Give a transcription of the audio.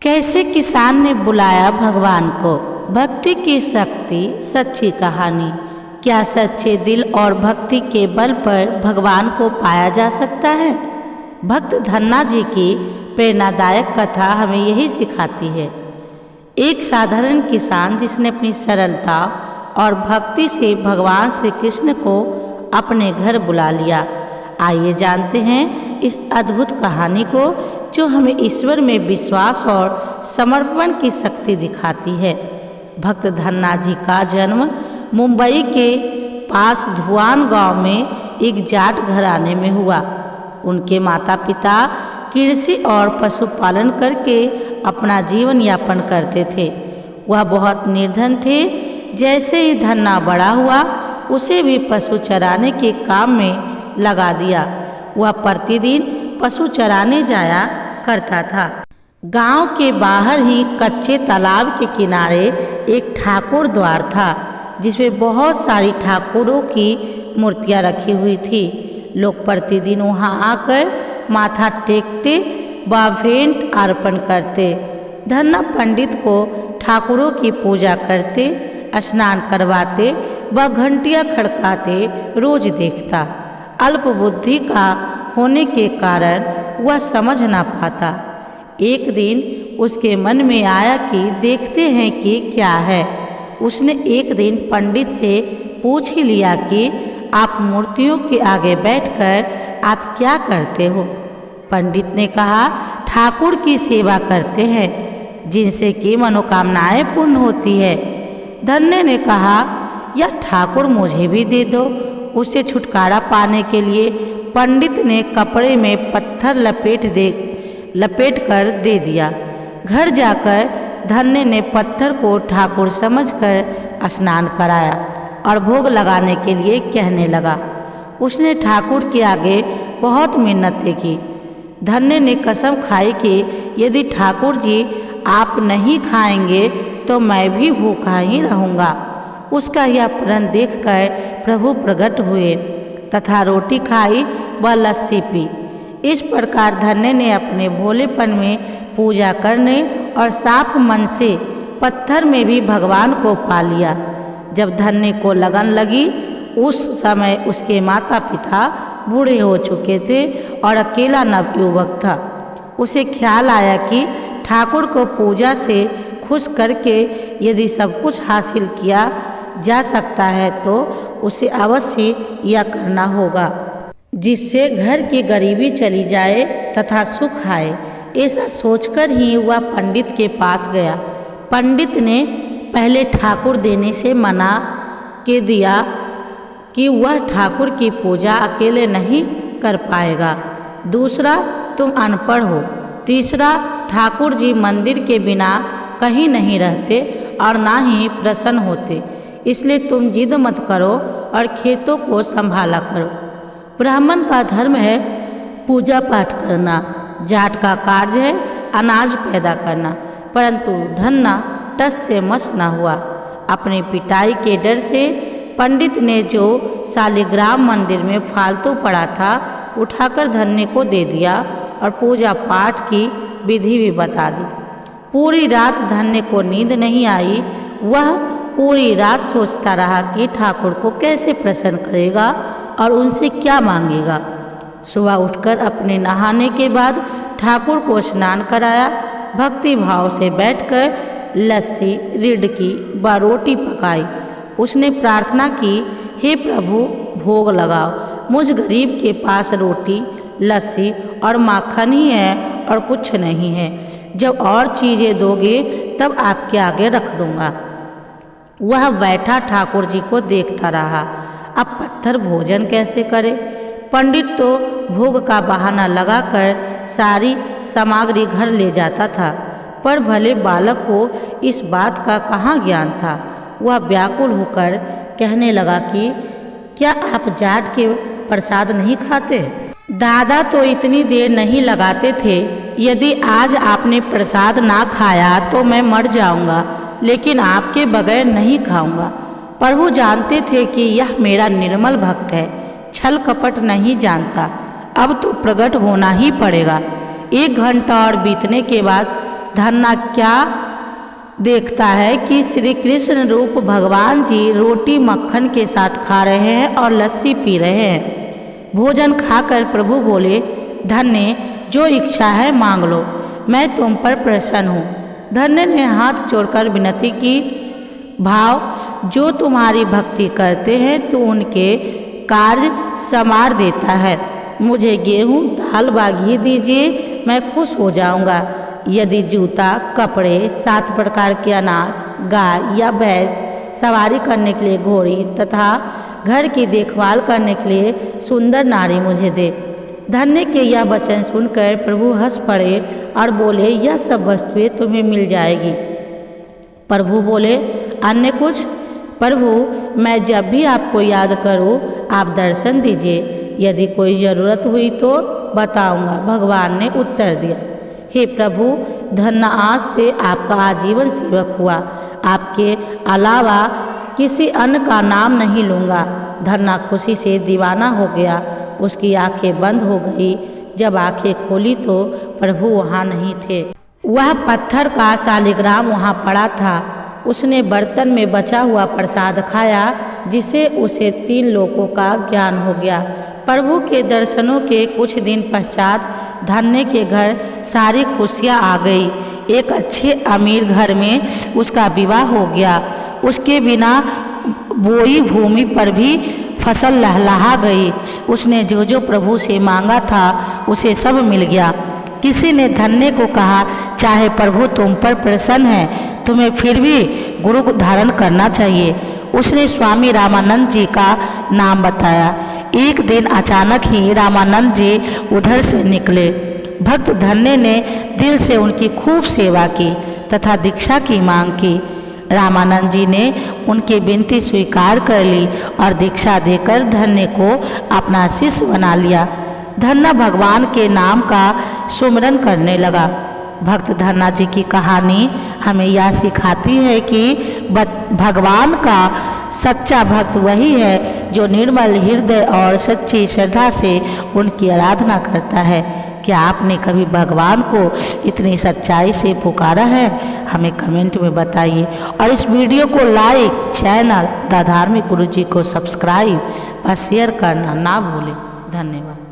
कैसे किसान ने बुलाया भगवान को। भक्ति की शक्ति सच्ची कहानी। क्या सच्चे दिल और भक्ति के बल पर भगवान को पाया जा सकता है। भक्त धन्ना जी की प्रेरणादायक कथा हमें यही सिखाती है। एक साधारण किसान जिसने अपनी सरलता और भक्ति से भगवान श्री कृष्ण को अपने घर बुला लिया। आइए जानते हैं इस अद्भुत कहानी को जो हमें ईश्वर में विश्वास और समर्पण की शक्ति दिखाती है। भक्त धन्ना जी का जन्म मुंबई के पास धुआन गांव में एक जाट घराने में हुआ। उनके माता पिता कृषि और पशुपालन करके अपना जीवन यापन करते थे। वह बहुत निर्धन थे। जैसे ही धन्ना बड़ा हुआ उसे भी पशु चराने के काम में लगा दिया। वह प्रतिदिन पशु चराने जाया करता था। गांव के बाहर ही कच्चे तालाब के किनारे एक ठाकुर द्वार था जिसमें बहुत सारी ठाकुरों की मूर्तियां रखी हुई थी। लोग प्रतिदिन वहां आकर माथा टेकते व भेंट अर्पण करते। धन्ना पंडित को ठाकुरों की पूजा करते, स्नान करवाते व घंटियां खड़काते रोज देखता। अल्प बुद्धि का होने के कारण वह समझ ना पाता। एक दिन उसके मन में आया कि देखते हैं कि क्या है। उसने एक दिन पंडित से पूछ ही लिया कि आप मूर्तियों के आगे बैठकर आप क्या करते हो। पंडित ने कहा, ठाकुर की सेवा करते हैं जिनसे कि मनोकामनाएं पूर्ण होती है। धन्ने ने कहा, यह ठाकुर मुझे भी दे दो। उसे छुटकारा पाने के लिए पंडित ने कपड़े में पत्थर लपेट कर दे दिया। घर जाकर धन्ने ने पत्थर को ठाकुर समझकर स्नान कराया और भोग लगाने के लिए कहने लगा। उसने ठाकुर के आगे बहुत मिन्नतें की। धन्ने ने कसम खाई कि यदि ठाकुर जी आप नहीं खाएंगे तो मैं भी भूखा ही रहूँगा। उसका यह प्रण देखकर प्रभु प्रकट हुए तथा रोटी खाई व लस्सी पी। इस प्रकार धन्ने ने अपने भोलेपन में पूजा करने और साफ मन से पत्थर में भी भगवान को पा लिया। जब धन्ने को लगन लगी उस समय उसके माता पिता बूढ़े हो चुके थे और अकेला नवयुवक था। उसे ख्याल आया कि ठाकुर को पूजा से खुश करके यदि सब कुछ हासिल किया जा सकता है तो उसे अवश्य यह करना होगा जिससे घर की गरीबी चली जाए तथा सुख आए। ऐसा सोचकर ही वह पंडित के पास गया। पंडित ने पहले ठाकुर देने से मना के दिया कि वह ठाकुर की पूजा अकेले नहीं कर पाएगा। दूसरा, तुम अनपढ़ हो। तीसरा, ठाकुर जी मंदिर के बिना कहीं नहीं रहते और ना ही प्रसन्न होते, इसलिए तुम जिद मत करो और खेतों को संभाला करो। ब्राह्मण का धर्म है पूजा पाठ करना, जाट का कार्य है अनाज पैदा करना। परंतु धन्ना टस से मस न हुआ। अपनी पिटाई के डर से पंडित ने जो शालिग्राम मंदिर में फालतू पड़ा था उठाकर धन्ने को दे दिया और पूजा पाठ की विधि भी बता दी। पूरी रात धन्ने को नींद नहीं आई। वह पूरी रात सोचता रहा कि ठाकुर को कैसे प्रसन्न करेगा और उनसे क्या मांगेगा। सुबह उठकर अपने नहाने के बाद ठाकुर को स्नान कराया। भक्ति भाव से बैठकर लस्सी, रिडकी व रोटी पकाई। उसने प्रार्थना की, हे प्रभु भोग लगाओ। मुझ गरीब के पास रोटी, लस्सी और माखन ही है और कुछ नहीं है। जब और चीज़ें दोगे तब आपके आगे रख दूँगा। वह बैठा ठाकुर जी को देखता रहा। अब पत्थर भोजन कैसे करे। पंडित तो भोग का बहाना लगाकर सारी सामग्री घर ले जाता था, पर भले बालक को इस बात का कहाँ ज्ञान था। वह व्याकुल होकर कहने लगा कि क्या आप जाट के प्रसाद नहीं खाते। दादा तो इतनी देर नहीं लगाते थे। यदि आज आपने प्रसाद ना खाया तो मैं मर जाऊंगा, लेकिन आपके बगैर नहीं खाऊंगा। प्रभु जानते थे कि यह मेरा निर्मल भक्त है, छल कपट नहीं जानता। अब तो प्रकट होना ही पड़ेगा। 1 घंटा और बीतने के बाद धन्ना क्या देखता है कि श्री कृष्ण रूप भगवान जी रोटी मक्खन के साथ खा रहे हैं और लस्सी पी रहे हैं। भोजन खाकर प्रभु बोले, धन्य, जो इच्छा है मांग लो, मैं तुम पर प्रसन्न हूँ। धन्य ने हाथ जोड़कर विनती की, भाव जो तुम्हारी भक्ति करते हैं तो उनके कार्य संवार देता है। मुझे गेहूँ दाल व घी दीजिए, मैं खुश हो जाऊंगा। यदि जूता, कपड़े, 7 प्रकार के अनाज, गाय या भैंस, सवारी करने के लिए घोड़ी तथा घर की देखभाल करने के लिए सुंदर नारी मुझे दे। धन्य के यह वचन सुनकर प्रभु हंस पड़े और बोले, यह सब वस्तुएं तुम्हें मिल जाएगी। प्रभु बोले, अन्य कुछ? प्रभु, मैं जब भी आपको याद करूं, आप दर्शन दीजिए। यदि कोई ज़रूरत हुई तो बताऊंगा। भगवान ने उत्तर दिया, हे प्रभु, धन्ना आज से आपका आजीवन सेवक हुआ। आपके अलावा किसी अन्य का नाम नहीं लूँगा। धन्ना खुशी से दीवाना हो गया। उसकी आंखें बंद हो गई। जब आंखें खोली तो प्रभु वहाँ नहीं थे। वह पत्थर का शालिग्राम वहाँ पड़ा था। उसने बर्तन में बचा हुआ प्रसाद खाया, जिससे उसे 3 लोकों का ज्ञान हो गया। प्रभु के दर्शनों के कुछ दिन पश्चात धन्य के घर सारी खुशियाँ आ गई। एक अच्छे अमीर घर में उसका विवाह हो गया। उसके बिना बोई भूमि पर भी फसल लहलहा गई। उसने जो जो प्रभु से मांगा था उसे सब मिल गया। किसी ने धन्य को कहा, चाहे प्रभु तुम पर प्रसन्न है, तुम्हें फिर भी गुरु धारण करना चाहिए। उसने स्वामी रामानंद जी का नाम बताया। एक दिन अचानक ही रामानंद जी उधर से निकले। भक्त धन्य ने दिल से उनकी खूब सेवा की तथा दीक्षा की मांग की। रामानंद जी ने उनकी विनती स्वीकार कर ली और दीक्षा देकर धन्य को अपना शिष्य बना लिया। धन्ना भगवान के नाम का सुमिरन करने लगा। भक्त धन्ना जी की कहानी हमें यह सिखाती है कि भगवान का सच्चा भक्त वही है जो निर्मल हृदय और सच्ची श्रद्धा से उनकी आराधना करता है। क्या आपने कभी भगवान को इतनी सच्चाई से पुकारा है? हमें कमेंट में बताइए और इस वीडियो को लाइक, चैनल द धार्मिक गुरुजी को सब्सक्राइब और शेयर करना ना भूलें। धन्यवाद।